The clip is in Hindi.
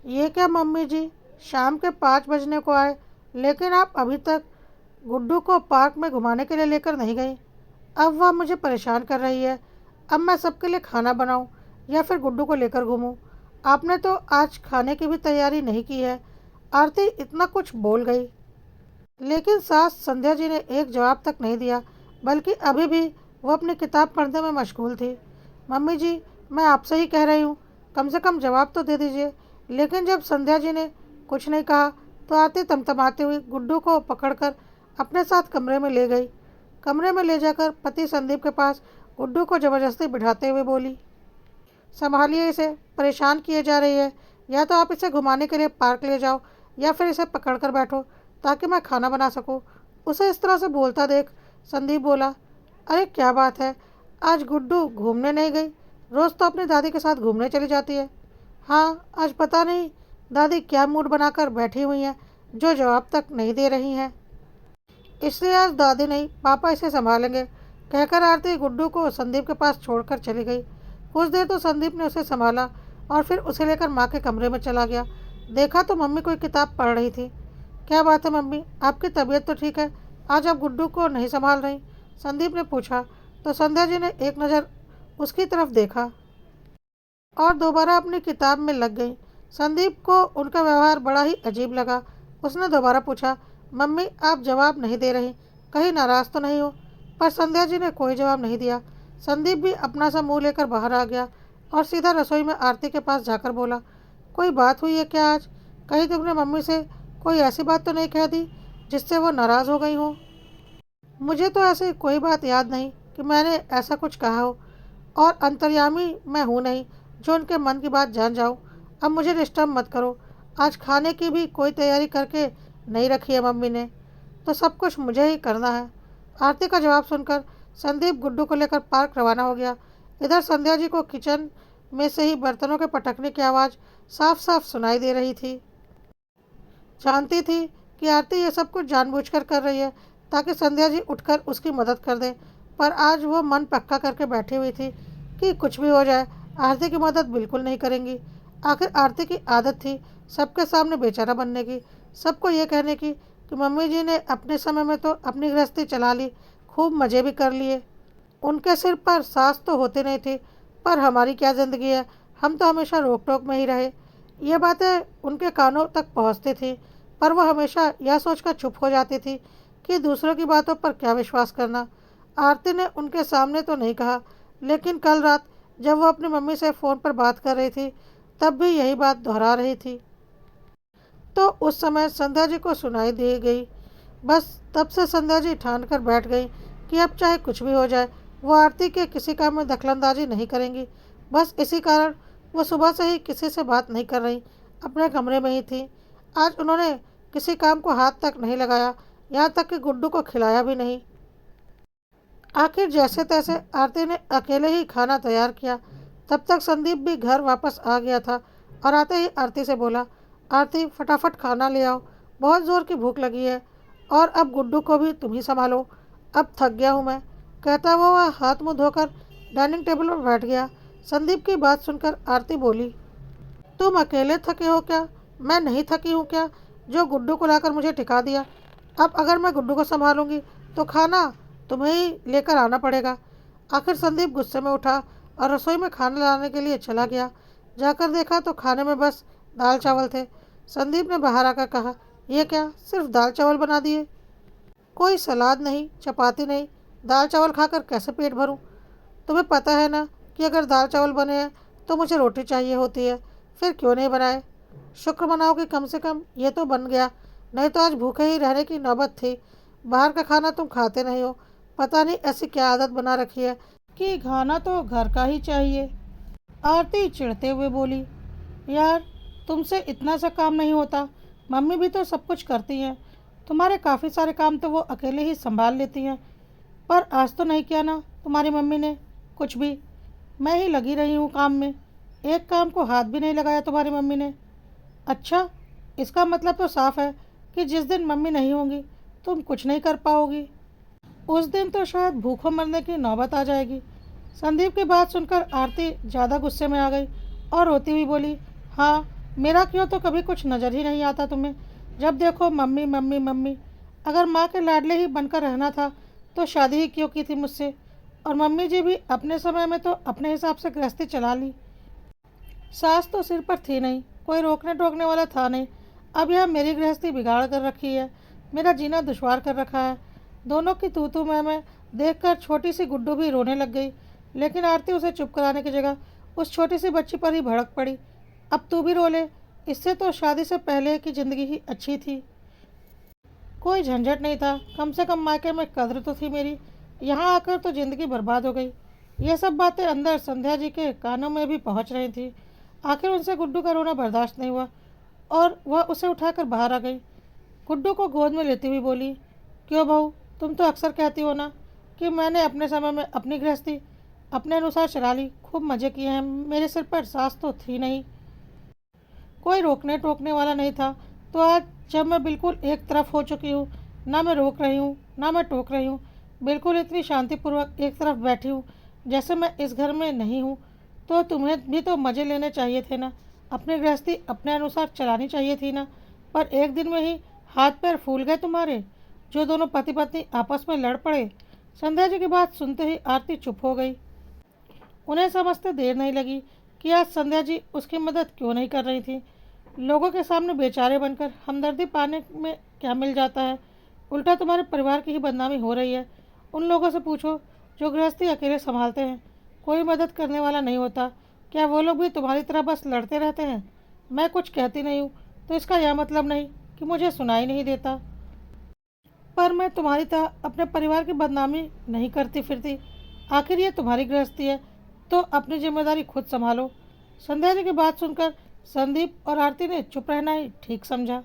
ये क्या मम्मी जी, शाम के 5 बजने को आए, लेकिन आप अभी तक गुड्डू को पार्क में घुमाने के लिए लेकर नहीं गई। अब वह मुझे परेशान कर रही है। अब मैं सबके लिए खाना बनाऊं या फिर गुड्डू को लेकर घूमूं? आपने तो आज खाने की भी तैयारी नहीं की है। आरती इतना कुछ बोल गई, लेकिन सास संध्या जी ने एक जवाब तक नहीं दिया, बल्कि अभी भी वो अपनी किताब पढ़ने में मशगूल थी। मम्मी जी, मैं आपसे ही कह रही हूँ, कम से कम जवाब तो दे दीजिए। लेकिन जब संध्या जी ने कुछ नहीं कहा तो आरती तमतमाती हुई गुड्डू को पकड़कर अपने साथ कमरे में ले गई। कमरे में ले जाकर पति संदीप के पास गुड्डू को जबरदस्ती बिठाते हुए बोली, संभालिए इसे, परेशान किए जा रही है। या तो आप इसे घुमाने के लिए पार्क ले जाओ या फिर इसे पकड़ कर बैठो ताकि मैं खाना बना सकूं। उसे इस तरह से बोलता देख संदीप बोला, अरे क्या बात है, आज गुड्डू घूमने नहीं गई? रोज़ तो अपनी दादी के साथ घूमने चली जाती है। हाँ, आज पता नहीं दादी क्या मूड बनाकर बैठी हुई हैं, जो जवाब तक नहीं दे रही हैं। इसलिए आज दादी नहीं, पापा इसे संभालेंगे, कहकर आरती गुड्डू को संदीप के पास छोड़कर चली गई। कुछ देर तो संदीप ने उसे संभाला और फिर उसे लेकर माँ के कमरे में चला गया। देखा तो मम्मी कोई किताब पढ़ रही थी। क्या बात है मम्मी, आपकी तबीयत तो ठीक है, आज आप गुड्डू को नहीं संभाल रही? संदीप ने पूछा तो संध्या जी ने एक नज़र उसकी तरफ देखा और दोबारा अपनी किताब में लग गई। संदीप को उनका व्यवहार बड़ा ही अजीब लगा। उसने दोबारा पूछा, मम्मी आप जवाब नहीं दे रही, कहीं नाराज़ तो नहीं हो? पर संध्या जी ने कोई जवाब नहीं दिया। संदीप भी अपना सा मुंह लेकर बाहर आ गया और सीधा रसोई में आरती के पास जाकर बोला, कोई बात हुई है क्या आज? कहीं तुमने मम्मी से कोई ऐसी बात तो नहीं कह दी जिससे वो नाराज़ हो गई हो? मुझे तो ऐसी कोई बात याद नहीं कि मैंने ऐसा कुछ कहा हो, और अंतर्यामी मैं हूँ नहीं जो उनके मन की बात जान जाऊँ। अब मुझे डिस्टर्ब मत करो। आज खाने की भी कोई तैयारी करके नहीं रखी है मम्मी ने, तो सब कुछ मुझे ही करना है। आरती का जवाब सुनकर संदीप गुड्डू को लेकर पार्क रवाना हो गया। इधर संध्या जी को किचन में से ही बर्तनों के पटकने की आवाज़ साफ साफ सुनाई दे रही थी। जानती थी कि आरती ये सब कुछ जानबूझकर कर रही है ताकि संध्या जी उठकर उसकी मदद कर दे, पर आज वो मन पक्का करके बैठी हुई थी कि कुछ भी हो जाए आरती की मदद बिल्कुल नहीं करेंगी। आखिर आरती की आदत थी सबके सामने बेचारा बनने की, सबको ये कहने की कि मम्मी जी ने अपने समय में तो अपनी गृहस्थी चला ली, खूब मज़े भी कर लिए, उनके सिर पर सास तो होते नहीं थे, पर हमारी क्या ज़िंदगी है, हम तो हमेशा रोक टोक में ही रहे। ये बातें उनके कानों तक पहुंचती थी, पर वह हमेशा यह सोचकर चुप हो जाती थी कि दूसरों की बातों पर क्या विश्वास करना। आरती ने उनके सामने तो नहीं कहा, लेकिन कल रात जब वह अपनी मम्मी से फ़ोन पर बात कर रही थी तब भी यही बात दोहरा रही थी, तो उस समय संध्या जी को सुनाई दे गई। बस तब से संध्या जी ठान कर बैठ गई कि अब चाहे कुछ भी हो जाए वो आरती के किसी काम में दखलंदाजी नहीं करेंगी। बस इसी कारण वो सुबह से ही किसी से बात नहीं कर रही, अपने कमरे में ही थी। आज उन्होंने किसी काम को हाथ तक नहीं लगाया, यहाँ तक कि गुड्डू को खिलाया भी नहीं। आखिर जैसे तैसे आरती ने अकेले ही खाना तैयार किया। तब तक संदीप भी घर वापस आ गया था और आते ही आरती से बोला, आरती फटाफट खाना ले आओ, बहुत ज़ोर की भूख लगी है, और अब गुड्डू को भी तुम ही संभालो, अब थक गया हूँ मैं। कहता हुआ वह हाथ मुँह धोकर डाइनिंग टेबल पर बैठ गया। संदीप की बात सुनकर आरती बोली, तुम अकेले थके हो क्या? मैं नहीं थकी हूँ क्या, जो गुड्डू को लाकर मुझे टिका दिया? अब अगर मैं गुड्डू को संभालूंगी तो खाना तुम्हें ही लेकर आना पड़ेगा। आखिर संदीप गुस्से में उठा और रसोई में खाना लाने के लिए चला गया। जाकर देखा तो खाने में बस दाल चावल थे। संदीप ने बाहर आकर कहा, यह क्या, सिर्फ दाल चावल बना दिए? कोई सलाद नहीं, चपाती नहीं, दाल चावल खाकर कैसे पेट भरूं? तुम्हें पता है ना कि अगर दाल चावल बने हैं तो मुझे रोटी चाहिए होती है, फिर क्यों नहीं बनाए? शुक्र मनाओ कि कम से कम ये तो बन गया, नहीं तो आज भूखे ही रहने की नौबत थी। बाहर का खाना तुम खाते नहीं हो, पता नहीं ऐसी क्या आदत बना रखी है कि खाना तो घर का ही चाहिए। आरती चिढ़ते हुए बोली, यार तुमसे इतना सा काम नहीं होता, मम्मी भी तो सब कुछ करती हैं, तुम्हारे काफ़ी सारे काम तो वो अकेले ही संभाल लेती हैं, पर आज तो नहीं किया ना तुम्हारी मम्मी ने कुछ भी। मैं ही लगी रही हूँ काम में, एक काम को हाथ भी नहीं लगाया तुम्हारी मम्मी ने। अच्छा, इसका मतलब तो साफ है कि जिस दिन मम्मी नहीं होंगी तुम कुछ नहीं कर पाओगी। उस दिन तो शायद भूखों मरने की नौबत आ जाएगी। संदीप की बात सुनकर आरती ज़्यादा गुस्से में आ गई और रोती हुई बोली, हाँ मेरा क्यों तो कभी कुछ नज़र ही नहीं आता तुम्हें। जब देखो मम्मी मम्मी मम्मी। अगर माँ के लाडले ही बनकर रहना था तो शादी ही क्यों की थी मुझसे। और मम्मी जी भी अपने समय में तो अपने हिसाब से गृहस्थी चला ली। सास तो सिर पर थी नहीं, कोई रोकने टोकने वाला था नहीं। अब यह मेरी गृहस्थी बिगाड़ कर रखी है, मेरा जीना दुश्वार कर रखा है। दोनों की तू मैं देखकर छोटी सी गुड्डू भी रोने लग गई। लेकिन आरती उसे चुप कराने की जगह उस छोटी सी बच्ची पर ही भड़क पड़ी। अब तू भी रो ले, इससे तो शादी से पहले की ज़िंदगी ही अच्छी थी। कोई झंझट नहीं था, कम से कम मायके में कद्र तो थी मेरी। यहाँ आकर तो ज़िंदगी बर्बाद हो गई। ये सब बातें अंदर संध्या जी के कानों में भी पहुँच रही थी। आखिर उनसे गुड्डू का रोना बर्दाश्त नहीं हुआ और वह उसे उठाकर बाहर आ गई। गुड्डू को गोद में लेती हुई बोली, क्यों बहू, तुम तो अक्सर कहती हो ना कि मैंने अपने समय में अपनी गृहस्थी अपने अनुसार चला ली, खूब मज़े किए हैं, मेरे सिर पर सास तो थी नहीं, कोई रोकने टोकने वाला नहीं था। तो आज जब मैं बिल्कुल एक तरफ हो चुकी हूँ, ना मैं रोक रही हूँ ना मैं टोक रही हूँ, बिल्कुल इतनी शांतिपूर्वक एक तरफ बैठी हूँ जैसे मैं इस घर में नहीं हूँ, तो तुम्हें भी तो मज़े लेने चाहिए थे ना, अपनी गृहस्थी अपने अनुसार चलानी चाहिए थी ना। पर एक दिन में ही हाथ पैर फूल गए तुम्हारे, जो दोनों पति पत्नी आपस में लड़ पड़े। संध्या जी की बात सुनते ही आरती चुप हो गई। उन्हें समझते देर नहीं लगी कि आज संध्या जी उसकी मदद क्यों नहीं कर रही थी। लोगों के सामने बेचारे बनकर हमदर्दी पाने में क्या मिल जाता है, उल्टा तुम्हारे परिवार की ही बदनामी हो रही है। उन लोगों से पूछो जो गृहस्थी अकेले संभालते हैं, कोई मदद करने वाला नहीं होता, क्या वो लोग भी तुम्हारी तरह बस लड़ते रहते हैं। मैं कुछ कहती नहीं हूँ तो इसका यह मतलब नहीं कि मुझे सुनाई नहीं देता, पर मैं तुम्हारी तरह अपने परिवार की बदनामी नहीं करती फिरती। आखिर ये तुम्हारी गृहस्थी है तो अपनी जिम्मेदारी खुद संभालो। संध्या जी की बात सुनकर संदीप और आरती ने चुप रहना ही ठीक समझा।